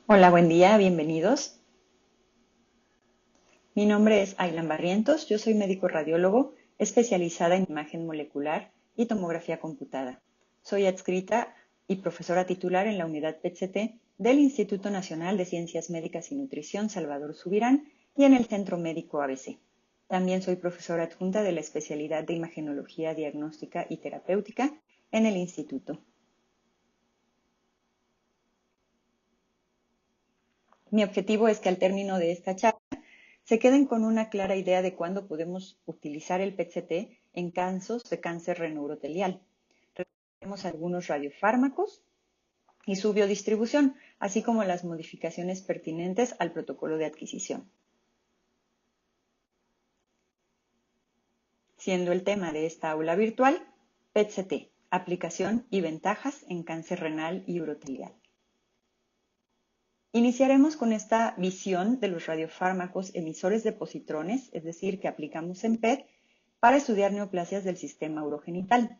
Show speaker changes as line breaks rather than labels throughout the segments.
Hola, buen día, bienvenidos. Mi nombre es Aylan Barrientos, yo soy médico radiólogo especializada en imagen molecular y tomografía computada. Soy adscrita y profesora titular en la unidad PET-CT del Instituto Nacional de Ciencias Médicas y Nutrición Salvador Subirán y en el Centro Médico ABC. También soy profesora adjunta de la especialidad de imagenología diagnóstica y terapéutica en el instituto. Mi objetivo es que al término de esta charla se queden con una clara idea de cuándo podemos utilizar el PET-CT en casos de cáncer renourotelial. Tenemos algunos radiofármacos y su biodistribución, así como las modificaciones pertinentes al protocolo de adquisición. Siendo el tema de esta aula virtual, PET-CT, aplicación y ventajas en cáncer renal y urotelial. Iniciaremos con esta visión de los radiofármacos emisores de positrones, es decir, que aplicamos en PET para estudiar neoplasias del sistema urogenital.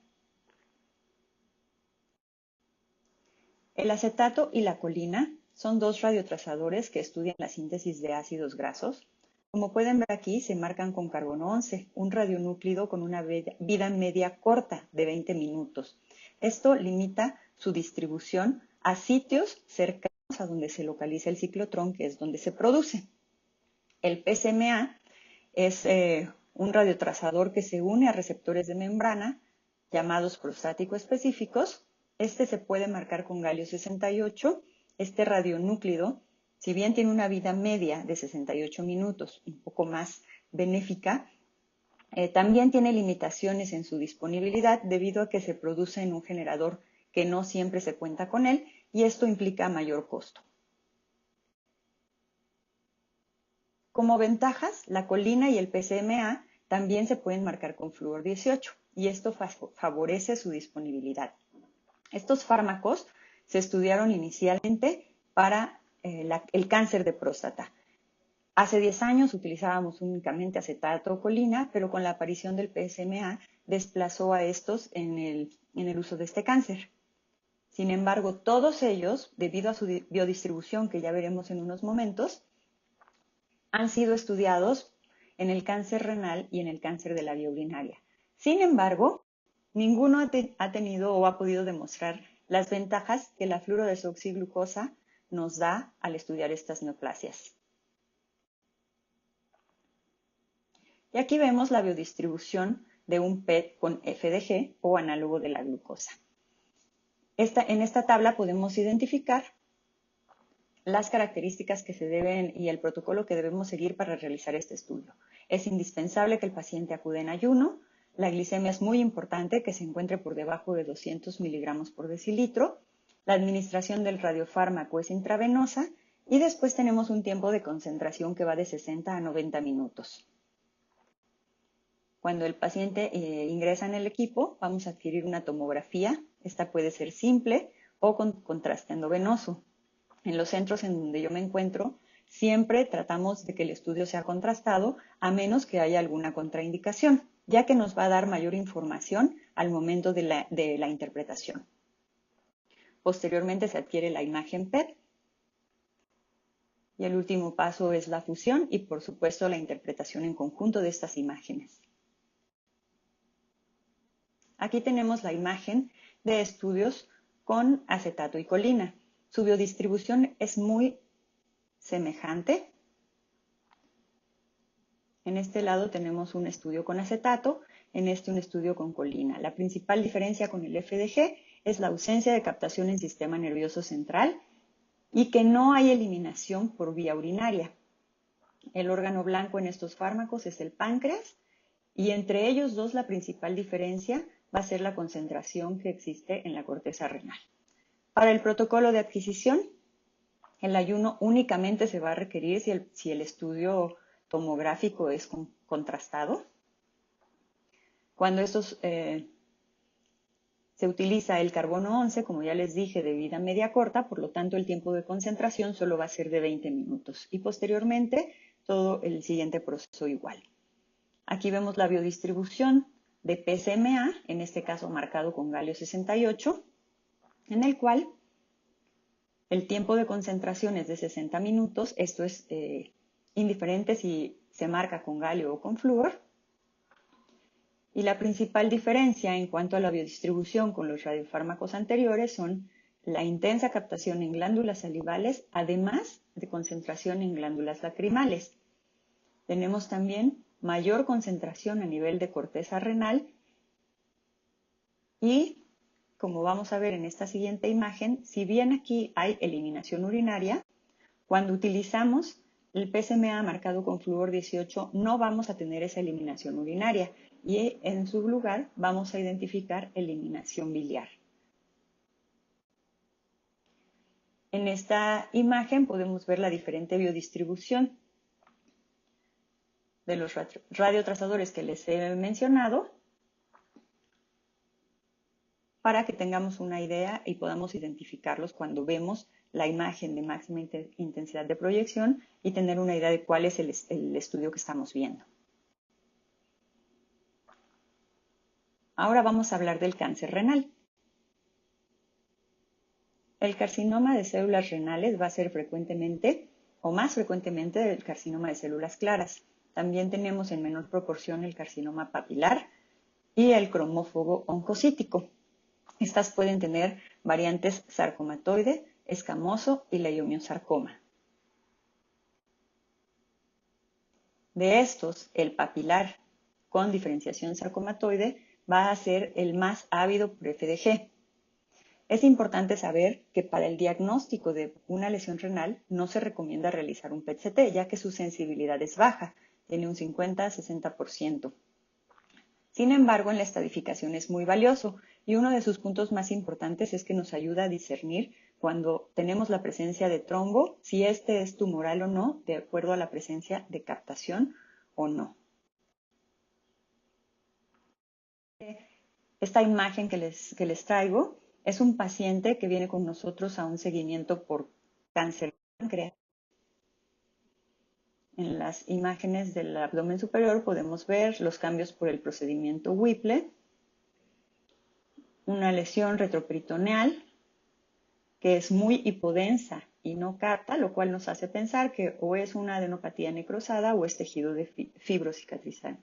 El acetato y la colina son dos radiotrazadores que estudian la síntesis de ácidos grasos. Como pueden ver aquí, se marcan con carbono 11, un radionúclido con una vida media corta de 20 minutos. Esto limita su distribución a sitios cercanos a donde se localiza el ciclotrón, que es donde se produce. El PSMA es un radiotrazador que se une a receptores de membrana llamados prostático específicos. Este se puede marcar con galio 68. Este radionúclido, si bien tiene una vida media de 68 minutos, un poco más benéfica, también tiene limitaciones en su disponibilidad debido a que se produce en un generador que no siempre se cuenta con él y esto implica mayor costo. Como ventajas, la colina y el PSMA también se pueden marcar con flúor 18 y esto favorece su disponibilidad. Estos fármacos se estudiaron inicialmente para el cáncer de próstata. Hace 10 años utilizábamos únicamente acetato o colina, pero con la aparición del PSMA desplazó a estos en el uso de este cáncer. Sin embargo, todos ellos, debido a su biodistribución que ya veremos en unos momentos, han sido estudiados en el cáncer renal y en el cáncer de la vía urinaria. Sin embargo, ninguno ha tenido o ha podido demostrar las ventajas que la fluorodesoxiglucosa nos da al estudiar estas neoplasias. Y aquí vemos la biodistribución de un PET con FDG o análogo de la glucosa. En esta tabla podemos identificar las características que se deben y el protocolo que debemos seguir para realizar este estudio. Es indispensable que el paciente acude en ayuno. La glicemia es muy importante, que se encuentre por debajo de 200 miligramos por decilitro. La administración del radiofármaco es intravenosa y después tenemos un tiempo de concentración que va de 60 a 90 minutos. Cuando el paciente ingresa en el equipo, vamos a adquirir una tomografía. Esta puede ser simple o con contraste endovenoso. En los centros en donde yo me encuentro, siempre tratamos de que el estudio sea contrastado, a menos que haya alguna contraindicación, ya que nos va a dar mayor información al momento de la interpretación. Posteriormente se adquiere la imagen PET y el último paso es la fusión y, por supuesto, la interpretación en conjunto de estas imágenes. Aquí tenemos la imagen de estudios con acetato y colina. Su biodistribución es muy semejante. En este lado tenemos un estudio con acetato, en este un estudio con colina. La principal diferencia con el FDG es la ausencia de captación en sistema nervioso central y que no hay eliminación por vía urinaria. El órgano blanco en estos fármacos es el páncreas y entre ellos dos la principal diferencia va a ser la concentración que existe en la corteza renal. Para el protocolo de adquisición, el ayuno únicamente se va a requerir si el estudio tomográfico es contrastado. Cuando estos se utiliza el carbono 11, como ya les dije, de vida media corta, por lo tanto el tiempo de concentración solo va a ser de 20 minutos y posteriormente todo el siguiente proceso igual. Aquí vemos la biodistribución de PSMA, en este caso marcado con galio 68, en el cual El tiempo de concentración es de 60 minutos. Esto es indiferente si se marca con galio o con flúor. Y la principal diferencia en cuanto a la biodistribución con los radiofármacos anteriores son la intensa captación en glándulas salivales, además de concentración en glándulas lacrimales. Tenemos también mayor concentración a nivel de corteza renal y, como vamos a ver en esta siguiente imagen, si bien aquí hay eliminación urinaria, cuando utilizamos el PSMA marcado con flúor 18 no vamos a tener esa eliminación urinaria y en su lugar vamos a identificar eliminación biliar. En esta imagen podemos ver la diferente biodistribución de los radiotrazadores que les he mencionado para que tengamos una idea y podamos identificarlos cuando vemos la imagen de máxima intensidad de proyección y tener una idea de cuál es el estudio que estamos viendo. Ahora vamos a hablar del cáncer renal. El carcinoma de células renales va a ser frecuentemente o más frecuentemente el carcinoma de células claras. También tenemos en menor proporción el carcinoma papilar y el cromófobo oncocítico. Estas pueden tener variantes sarcomatoide, escamoso y leiomiosarcoma. De estos, el papilar con diferenciación sarcomatoide va a ser el más ávido por FDG. Es importante saber que para el diagnóstico de una lesión renal no se recomienda realizar un PET-CT, ya que su sensibilidad es baja, tiene un 50-60%. Sin embargo, en la estadificación es muy valioso y uno de sus puntos más importantes es que nos ayuda a discernir cuando tenemos la presencia de trombo, si este es tumoral o no, de acuerdo a la presencia de captación o no. Esta imagen que les traigo es un paciente que viene con nosotros a un seguimiento por cáncer de páncreas. En las imágenes del abdomen superior podemos ver los cambios por el procedimiento Whipple, una lesión retroperitoneal que es muy hipodensa y no capta, lo cual nos hace pensar que o es una adenopatía necrosada o es tejido de fibrocicatrizal.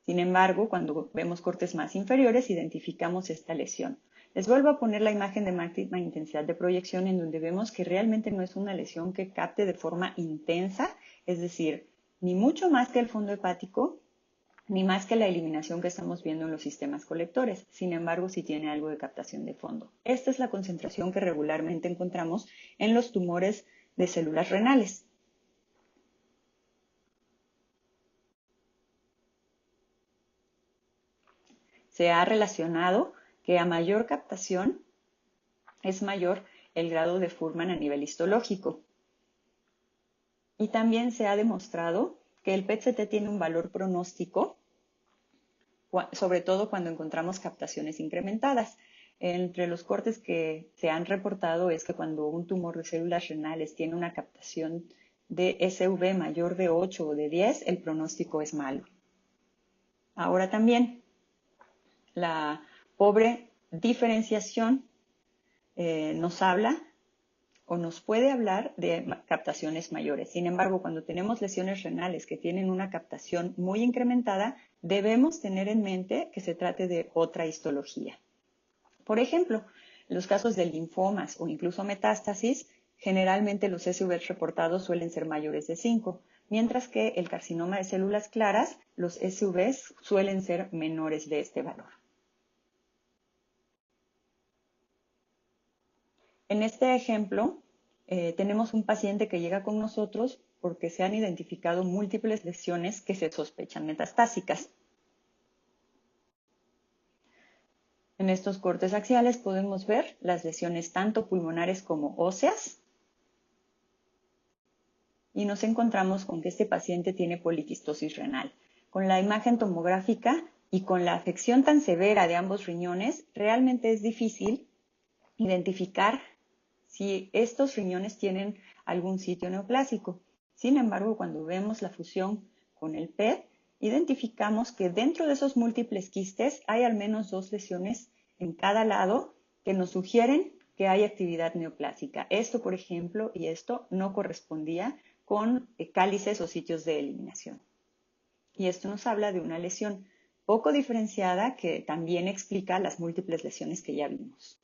Sin embargo, cuando vemos cortes más inferiores, identificamos esta lesión. Les vuelvo a poner la imagen de máxima intensidad de proyección en donde vemos que realmente no es una lesión que capte de forma intensa, es decir, ni mucho más que el fondo hepático, ni más que la eliminación que estamos viendo en los sistemas colectores. Sin embargo, sí tiene algo de captación de fondo. Esta es la concentración que regularmente encontramos en los tumores de células renales. Se ha relacionado que a mayor captación es mayor el grado de Fuhrman a nivel histológico. Y también se ha demostrado que el PET-CT tiene un valor pronóstico, sobre todo cuando encontramos captaciones incrementadas. Entre los cortes que se han reportado es que cuando un tumor de células renales tiene una captación de SV mayor de 8 o de 10, el pronóstico es malo. Ahora también, la pobre diferenciación nos habla o nos puede hablar de captaciones mayores. Sin embargo, cuando tenemos lesiones renales que tienen una captación muy incrementada, debemos tener en mente que se trate de otra histología. Por ejemplo, en los casos de linfomas o incluso metástasis, generalmente los SVs reportados suelen ser mayores de 5, mientras que el carcinoma de células claras, los SVs suelen ser menores de este valor. En este ejemplo, tenemos un paciente que llega con nosotros porque se han identificado múltiples lesiones que se sospechan metastásicas. En estos cortes axiales podemos ver las lesiones tanto pulmonares como óseas y nos encontramos con que este paciente tiene poliquistosis renal. Con la imagen tomográfica y con la afección tan severa de ambos riñones, realmente es difícil identificar si estos riñones tienen algún sitio neoplásico. Sin embargo, cuando vemos la fusión con el PET, identificamos que dentro de esos múltiples quistes hay al menos 2 lesiones en cada lado que nos sugieren que hay actividad neoplásica. Esto, por ejemplo, y esto no correspondía con cálices o sitios de eliminación. Y esto nos habla de una lesión poco diferenciada que también explica las múltiples lesiones que ya vimos.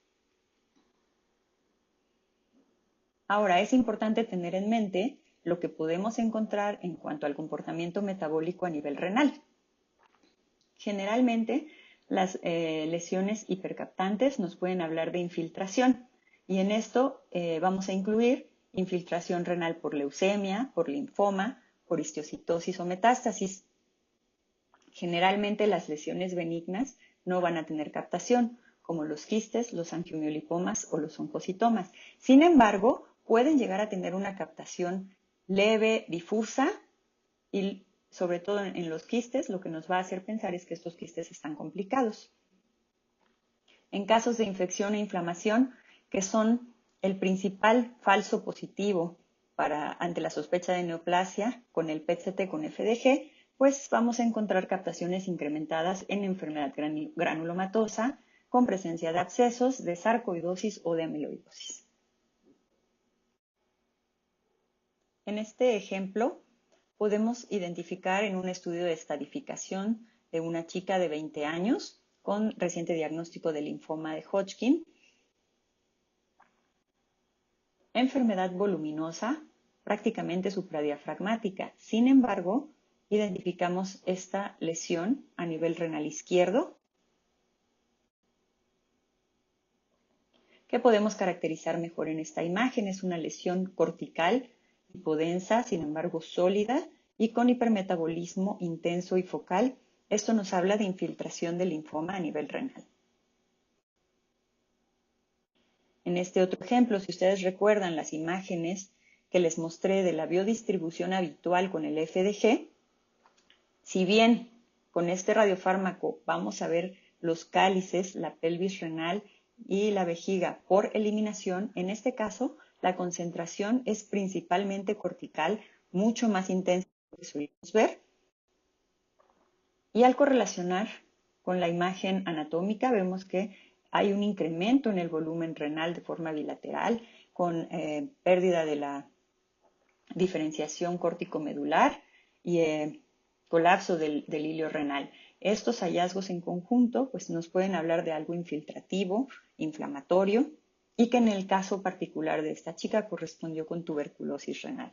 Ahora, es importante tener en mente lo que podemos encontrar en cuanto al comportamiento metabólico a nivel renal. Generalmente, las lesiones hipercaptantes nos pueden hablar de infiltración y en esto vamos a incluir infiltración renal por leucemia, por linfoma, por histiocytosis o metástasis. Generalmente las lesiones benignas no van a tener captación, como los quistes, los angiomiolipomas o los oncocitomas. Sin embargo, pueden llegar a tener una captación leve, difusa y sobre todo en los quistes, lo que nos va a hacer pensar es que estos quistes están complicados. En casos de infección e inflamación, que son el principal falso positivo ante la sospecha de neoplasia con el PET-CT con FDG, pues vamos a encontrar captaciones incrementadas en enfermedad granulomatosa con presencia de abscesos, de sarcoidosis o de amiloidosis. En este ejemplo, podemos identificar en un estudio de estadificación de una chica de 20 años con reciente diagnóstico de linfoma de Hodgkin, enfermedad voluminosa, prácticamente supradiafragmática. Sin embargo, identificamos esta lesión a nivel renal izquierdo, que podemos caracterizar mejor en esta imagen. Es una lesión cortical, hipodensa, sin embargo sólida, y con hipermetabolismo intenso y focal. Esto nos habla de infiltración del linfoma a nivel renal. En este otro ejemplo, si ustedes recuerdan las imágenes que les mostré de la biodistribución habitual con el FDG, si bien con este radiofármaco vamos a ver los cálices, la pelvis renal y la vejiga por eliminación, en este caso la concentración es principalmente cortical, mucho más intensa de lo que solemos ver. Y al correlacionar con la imagen anatómica vemos que hay un incremento en el volumen renal de forma bilateral con pérdida de la diferenciación córtico-medular y colapso del hilio renal. Estos hallazgos en conjunto pues, nos pueden hablar de algo infiltrativo, inflamatorio, y que en el caso particular de esta chica correspondió con tuberculosis renal.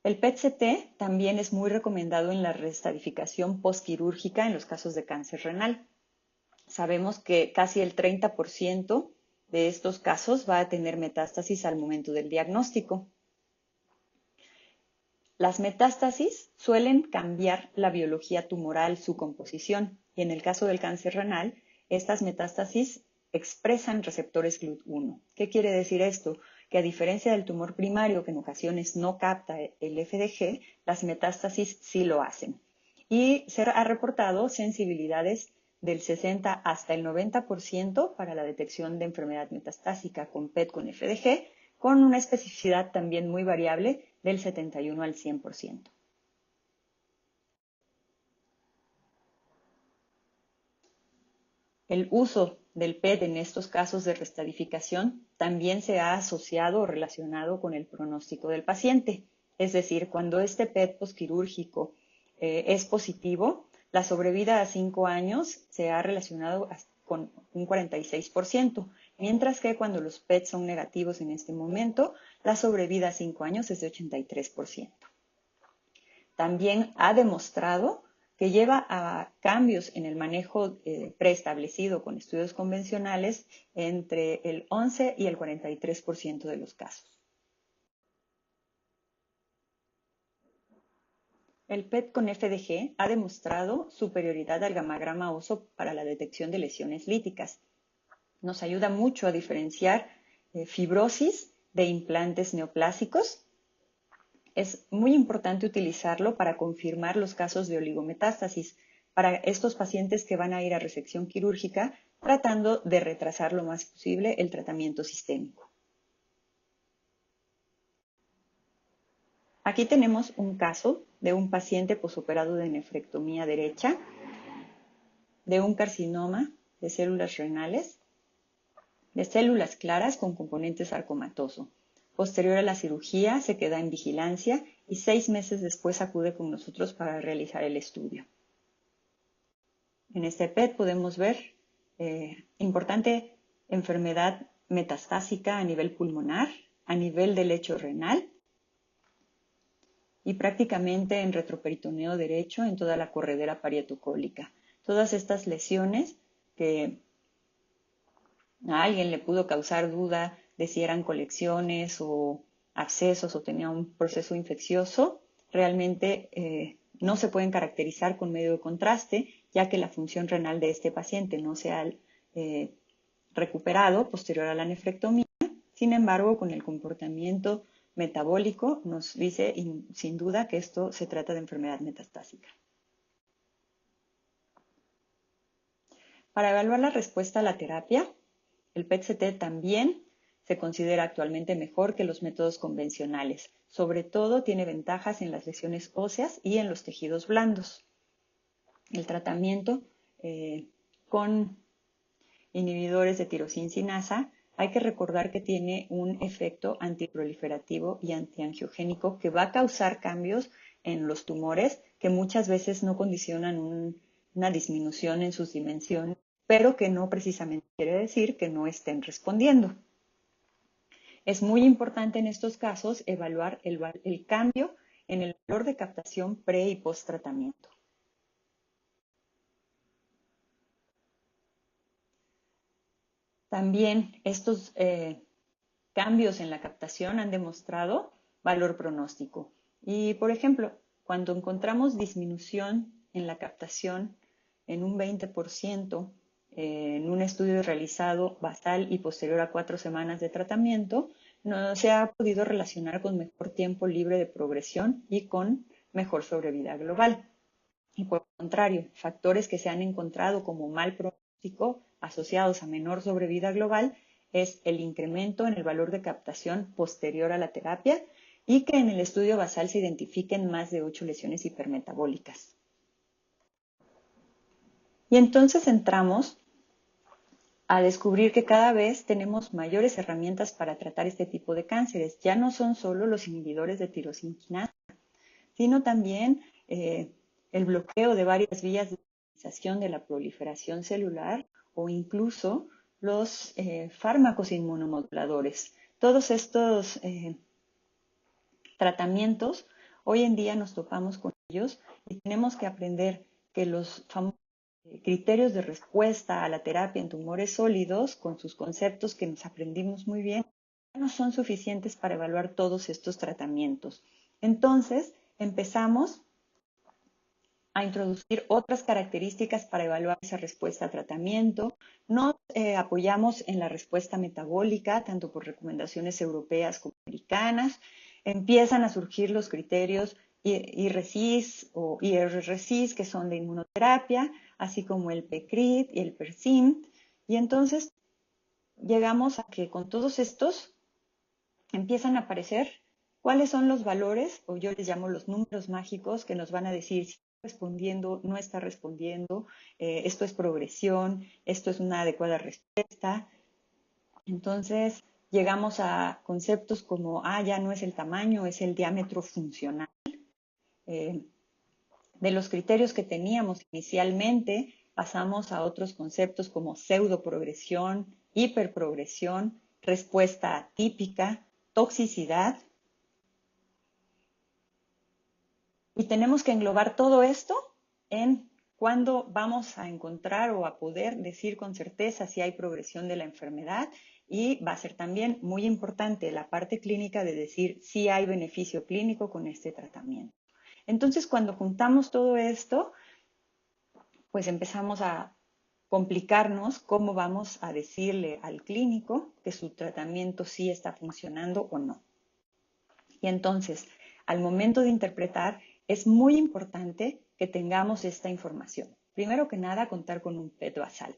El PET-CT también es muy recomendado en la reestadificación postquirúrgica en los casos de cáncer renal. Sabemos que casi el 30% de estos casos va a tener metástasis al momento del diagnóstico. Las metástasis suelen cambiar la biología tumoral, su composición, y en el caso del cáncer renal, estas metástasis expresan receptores GLUT1. ¿Qué quiere decir esto? Que a diferencia del tumor primario, que en ocasiones no capta el FDG, las metástasis sí lo hacen. Y se ha reportado sensibilidades del 60 hasta el 90% para la detección de enfermedad metastásica con PET con FDG, con una especificidad también muy variable del 71 al 100%. El uso del PET en estos casos de reestadificación también se ha asociado o relacionado con el pronóstico del paciente. Es decir, cuando este PET posquirúrgico es positivo, la sobrevida a 5 años se ha relacionado con un 46%, mientras que cuando los PET son negativos en este momento, la sobrevida a 5 años es de 83%. También ha demostrado que lleva a cambios en el manejo preestablecido con estudios convencionales entre el 11 y el 43% de los casos. El PET con FDG ha demostrado superioridad al gamagrama oso para la detección de lesiones líticas. Nos ayuda mucho a diferenciar fibrosis de implantes neoplásicos. Es muy importante utilizarlo para confirmar los casos de oligometástasis para estos pacientes que van a ir a resección quirúrgica tratando de retrasar lo más posible el tratamiento sistémico. Aquí tenemos un caso de un paciente posoperado de nefrectomía derecha, de un carcinoma de células renales, de células claras con componente sarcomatoso. Posterior a la cirugía se queda en vigilancia y 6 meses después acude con nosotros para realizar el estudio. En este PET podemos ver importante enfermedad metastásica a nivel pulmonar, a nivel del lecho renal y prácticamente en retroperitoneo derecho en toda la corredera parietocólica. Todas estas lesiones que a alguien le pudo causar duda de si eran colecciones o abscesos o tenía un proceso infeccioso, realmente no se pueden caracterizar con medio de contraste, ya que la función renal de este paciente no se ha recuperado posterior a la nefrectomía. Sin embargo, con el comportamiento metabólico nos dice sin duda que esto se trata de enfermedad metastásica. Para evaluar la respuesta a la terapia, el PET-CT también se considera actualmente mejor que los métodos convencionales. Sobre todo tiene ventajas en las lesiones óseas y en los tejidos blandos. El tratamiento con inhibidores de tirosina hay que recordar que tiene un efecto antiproliferativo y antiangiogénico que va a causar cambios en los tumores que muchas veces no condicionan una disminución en sus dimensiones, pero que no precisamente quiere decir que no estén respondiendo. Es muy importante en estos casos evaluar el cambio en el valor de captación pre y post tratamiento. También estos cambios en la captación han demostrado valor pronóstico. Y, por ejemplo, cuando encontramos disminución en la captación en un 20% en un estudio realizado basal y posterior a 4 semanas de tratamiento, no se ha podido relacionar con mejor tiempo libre de progresión y con mejor sobrevida global. Y por el contrario, factores que se han encontrado como mal pronóstico asociados a menor sobrevida global es el incremento en el valor de captación posterior a la terapia y que en el estudio basal se identifiquen más de 8 lesiones hipermetabólicas. Y entonces entramos a descubrir que cada vez tenemos mayores herramientas para tratar este tipo de cánceres. Ya no son solo los inhibidores de tirosina quinasa, sino también el bloqueo de varias vías de dinamización de la proliferación celular o incluso los fármacos inmunomoduladores. Todos estos tratamientos, hoy en día nos topamos con ellos y tenemos que aprender que los famosos criterios de respuesta a la terapia en tumores sólidos, con sus conceptos que nos aprendimos muy bien, no son suficientes para evaluar todos estos tratamientos. Entonces, empezamos a introducir otras características para evaluar esa respuesta a tratamiento. Nos apoyamos en la respuesta metabólica, tanto por recomendaciones europeas como americanas. Empiezan a surgir los criterios IRCIS o IRRCIS, que son de inmunoterapia, así como el PCRIT y el PERSIM. Y entonces llegamos a que con todos estos empiezan a aparecer cuáles son los valores, o yo les llamo los números mágicos, que nos van a decir si está respondiendo, no está respondiendo, esto es progresión, esto es una adecuada respuesta. Entonces llegamos a conceptos como, ya no es el tamaño, es el diámetro funcional. De los criterios que teníamos inicialmente, pasamos a otros conceptos como pseudoprogresión, hiperprogresión, respuesta atípica, toxicidad. Y tenemos que englobar todo esto en cuándo vamos a encontrar o a poder decir con certeza si hay progresión de la enfermedad, y va a ser también muy importante la parte clínica de decir si hay beneficio clínico con este tratamiento. Entonces, cuando juntamos todo esto, pues empezamos a complicarnos cómo vamos a decirle al clínico que su tratamiento sí está funcionando o no. Y entonces, al momento de interpretar, es muy importante que tengamos esta información. Primero que nada, contar con un PET basal.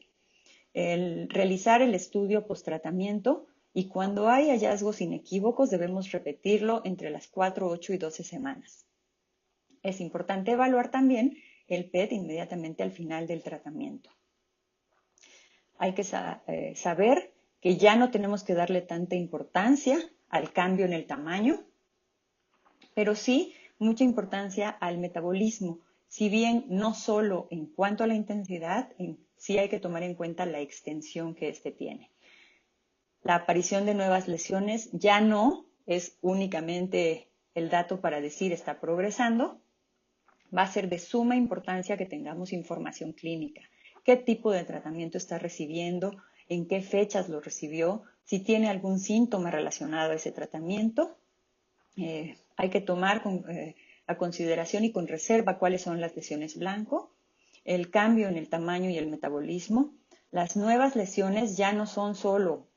El realizar el estudio post-tratamiento y cuando hay hallazgos inequívocos debemos repetirlo entre las 4, 8 y 12 semanas. Es importante evaluar también el PET inmediatamente al final del tratamiento. Hay que saber que ya no tenemos que darle tanta importancia al cambio en el tamaño, pero sí mucha importancia al metabolismo. Si bien no solo en cuanto a la intensidad, sí hay que tomar en cuenta la extensión que éste tiene. La aparición de nuevas lesiones ya no es únicamente el dato para decir está progresando, va a ser de suma importancia que tengamos información clínica. ¿Qué tipo de tratamiento está recibiendo? ¿En qué fechas lo recibió? Si tiene algún síntoma relacionado a ese tratamiento. Hay que tomar a consideración y con reserva cuáles son las lesiones blanco, el cambio en el tamaño y el metabolismo. Las nuevas lesiones ya no son solo,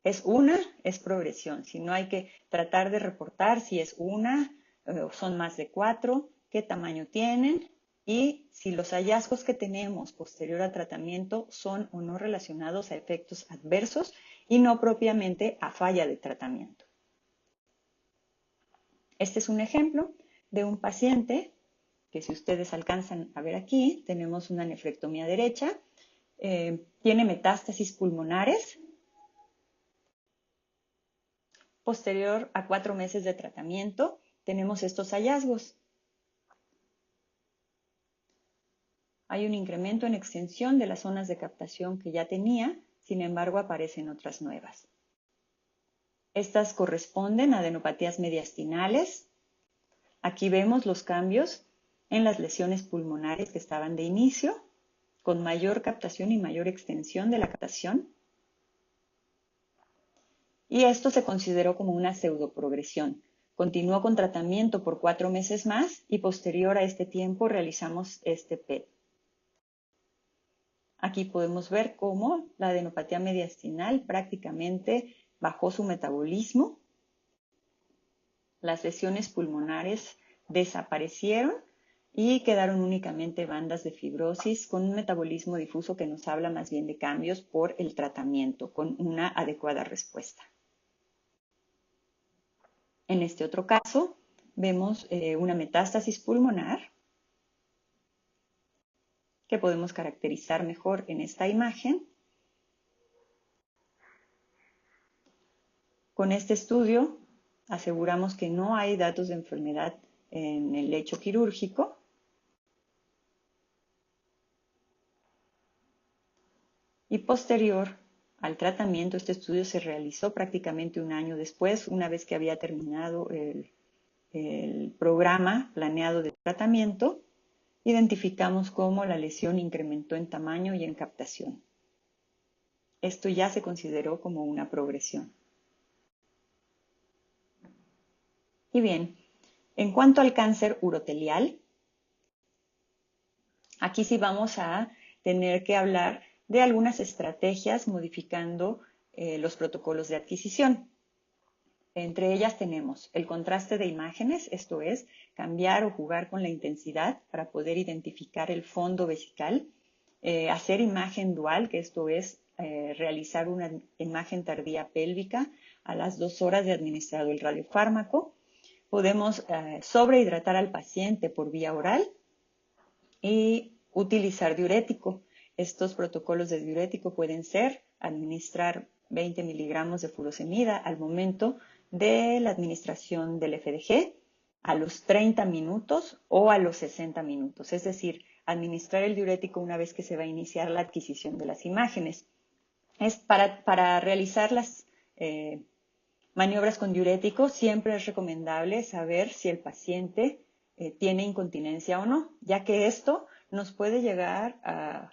es progresión, sino hay que tratar de reportar si es una o son más de 4, qué tamaño tienen y si los hallazgos que tenemos posterior al tratamiento son o no relacionados a efectos adversos y no propiamente a falla de tratamiento. Este es un ejemplo de un paciente que, si ustedes alcanzan a ver aquí, tenemos una nefrectomía derecha, tiene metástasis pulmonares. Posterior a 4 meses de tratamiento, tenemos estos hallazgos. Hay un incremento en extensión de las zonas de captación que ya tenía, sin embargo aparecen otras nuevas. Estas corresponden a adenopatías mediastinales. Aquí vemos los cambios en las lesiones pulmonares que estaban de inicio, con mayor captación y mayor extensión de la captación. Y esto se consideró como una pseudoprogresión. Continuó con tratamiento por 4 meses más y posterior a este tiempo realizamos este PET. Aquí podemos ver cómo la adenopatía mediastinal prácticamente bajó su metabolismo. Las lesiones pulmonares desaparecieron y quedaron únicamente bandas de fibrosis con un metabolismo difuso que nos habla más bien de cambios por el tratamiento, con una adecuada respuesta. En este otro caso, vemos una metástasis pulmonar que podemos caracterizar mejor en esta imagen. Con este estudio aseguramos que no hay datos de enfermedad en el lecho quirúrgico. Y posterior al tratamiento, este estudio se realizó prácticamente un año después, una vez que había terminado el programa planeado de tratamiento. Identificamos cómo la lesión incrementó en tamaño y en captación. Esto ya se consideró como una progresión. Y bien, en cuanto al cáncer urotelial, aquí sí vamos a tener que hablar de algunas estrategias modificando los protocolos de adquisición. Entre ellas tenemos el contraste de imágenes, esto es, cambiar o jugar con la intensidad para poder identificar el fondo vesical, hacer imagen dual, que esto es realizar una imagen tardía pélvica a las 2 horas de administrado el radiofármaco. Podemos sobrehidratar al paciente por vía oral y utilizar diurético. Estos protocolos de diurético pueden ser administrar 20 miligramos de furosemida al momento de la administración del FDG, a los 30 minutos o a los 60 minutos, es decir, administrar el diurético una vez que se va a iniciar la adquisición de las imágenes. Es para realizar las maniobras con diurético, siempre es recomendable saber si el paciente tiene incontinencia o no, ya que esto nos puede llevar a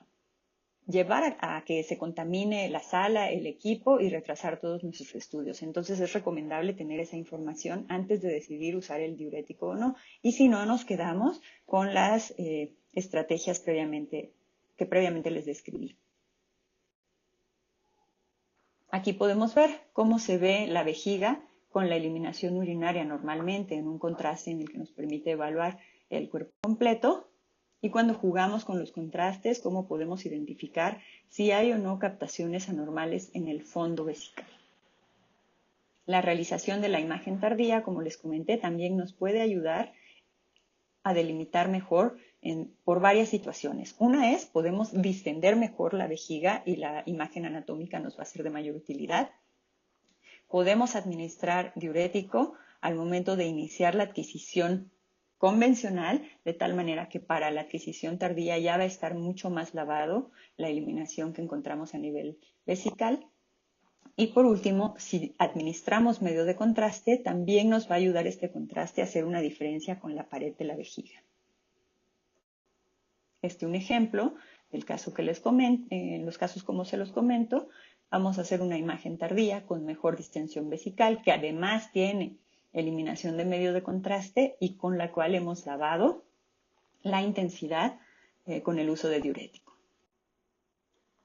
llevar a que se contamine la sala, el equipo y retrasar todos nuestros estudios. Entonces es recomendable tener esa información antes de decidir usar el diurético o no. Y si no, nos quedamos con las estrategias que previamente les describí. Aquí podemos ver cómo se ve la vejiga con la eliminación urinaria normalmente en un contraste en el que nos permite evaluar el cuerpo completo. Y cuando jugamos con los contrastes, cómo podemos identificar si hay o no captaciones anormales en el fondo vesical. La realización de la imagen tardía, como les comenté, también nos puede ayudar a delimitar mejor por varias situaciones. Una es, podemos distender mejor la vejiga y la imagen anatómica nos va a ser de mayor utilidad. Podemos administrar diurético al momento de iniciar la adquisición convencional, de tal manera que para la adquisición tardía ya va a estar mucho más lavado la eliminación que encontramos a nivel vesical. Y por último, si administramos medio de contraste, también nos va a ayudar este contraste a hacer una diferencia con la pared de la vejiga. Un ejemplo del caso que les comento, en los casos como se los comento, vamos a hacer una imagen tardía con mejor distensión vesical, que además tiene eliminación de medio de contraste y con la cual hemos lavado la intensidad con el uso de diurético.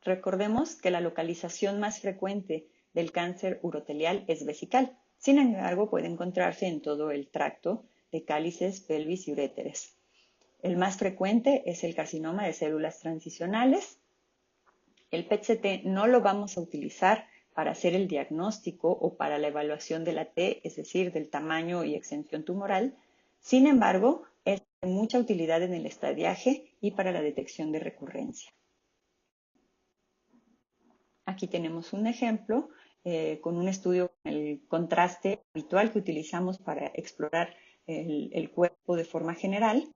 Recordemos que la localización más frecuente del cáncer urotelial es vesical. Sin embargo, puede encontrarse en todo el tracto de cálices, pelvis y uréteres. El más frecuente es el carcinoma de células transicionales. El PET-CT no lo vamos a utilizar para hacer el diagnóstico o para la evaluación de la T, es decir, del tamaño y extensión tumoral. Sin embargo, es de mucha utilidad en el estadiaje y para la detección de recurrencia. Aquí tenemos un ejemplo con un estudio con el contraste habitual que utilizamos para explorar el cuerpo de forma general.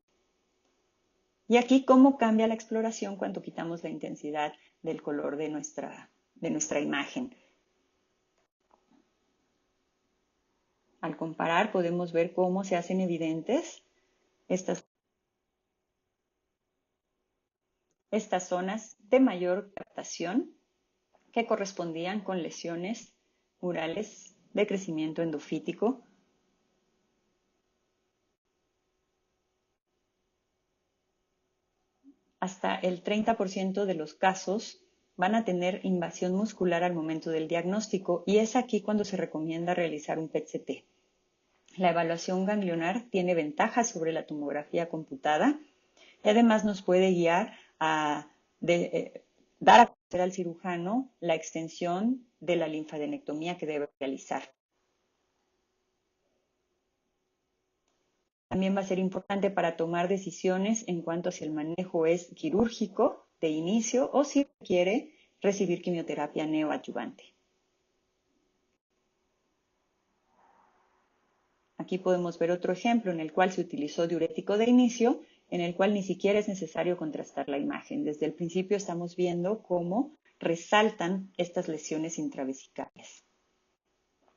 Y aquí cómo cambia la exploración cuando quitamos la intensidad del color de nuestra imagen. Al comparar podemos ver cómo se hacen evidentes estas zonas de mayor captación que correspondían con lesiones murales de crecimiento endofítico. Hasta el 30% de los casos van a tener invasión muscular al momento del diagnóstico y es aquí cuando se recomienda realizar un PET-CT. La evaluación ganglionar tiene ventajas sobre la tomografía computada y además nos puede guiar a dar a conocer al cirujano la extensión de la linfadenectomía que debe realizar. También va a ser importante para tomar decisiones en cuanto a si el manejo es quirúrgico de inicio o si requiere recibir quimioterapia neoadyuvante. Aquí podemos ver otro ejemplo en el cual se utilizó diurético de inicio, en el cual ni siquiera es necesario contrastar la imagen. Desde el principio estamos viendo cómo resaltan estas lesiones intravesicales.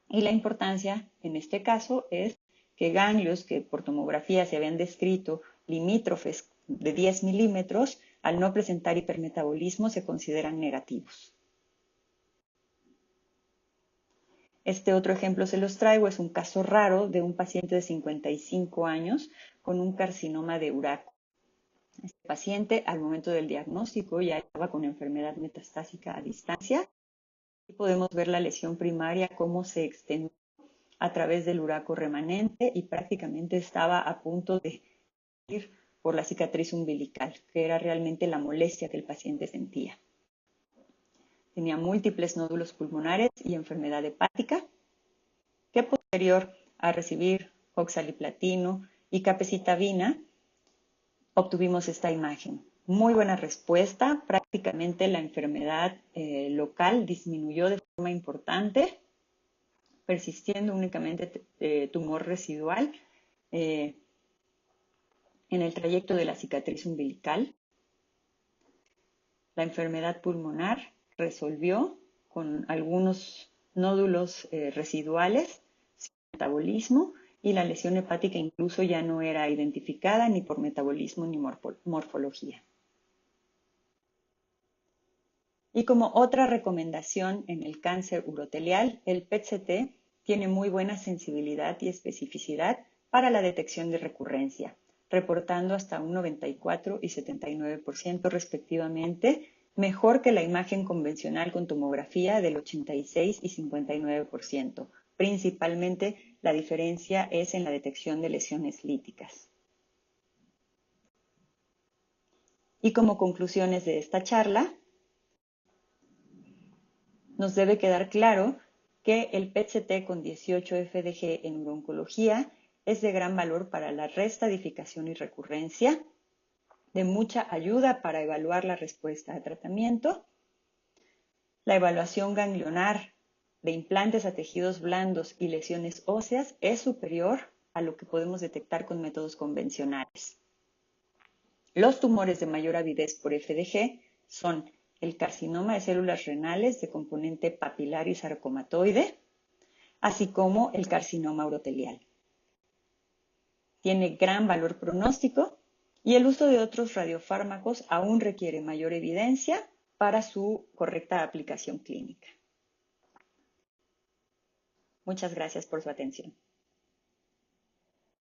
Y la importancia en este caso es que ganglios que por tomografía se habían descrito limítrofes de 10 milímetros, al no presentar hipermetabolismo se consideran negativos. Este otro ejemplo se los traigo, es un caso raro de un paciente de 55 años con un carcinoma de uraco. Este paciente al momento del diagnóstico ya estaba con enfermedad metastásica a distancia y podemos ver la lesión primaria cómo se extendió a través del uraco remanente y prácticamente estaba a punto de ir por la cicatriz umbilical, que era realmente la molestia que el paciente sentía. Tenía múltiples nódulos pulmonares y enfermedad hepática, que posterior a recibir oxaliplatino y capecitabina, obtuvimos esta imagen. Muy buena respuesta, prácticamente la enfermedad local disminuyó de forma importante, persistiendo únicamente tumor residual en el trayecto de la cicatriz umbilical. La enfermedad pulmonar resolvió con algunos nódulos residuales, sin metabolismo, y la lesión hepática incluso ya no era identificada ni por metabolismo ni morfología. Y como otra recomendación en el cáncer urotelial, el PET-CT tiene muy buena sensibilidad y especificidad para la detección de recurrencia, reportando hasta un 94 y 79% respectivamente, mejor que la imagen convencional con tomografía del 86 y 59%. Principalmente la diferencia es en la detección de lesiones líticas. Y como conclusiones de esta charla, nos debe quedar claro que el PET-CT con 18 FDG en urooncología es de gran valor para la restadificación y recurrencia, de mucha ayuda para evaluar la respuesta a tratamiento. La evaluación ganglionar de implantes a tejidos blandos y lesiones óseas es superior a lo que podemos detectar con métodos convencionales. Los tumores de mayor avidez por FDG son el carcinoma de células renales de componente papilar y sarcomatoide, así como el carcinoma urotelial. Tiene gran valor pronóstico y el uso de otros radiofármacos aún requiere mayor evidencia para su correcta aplicación clínica. Muchas gracias por su atención.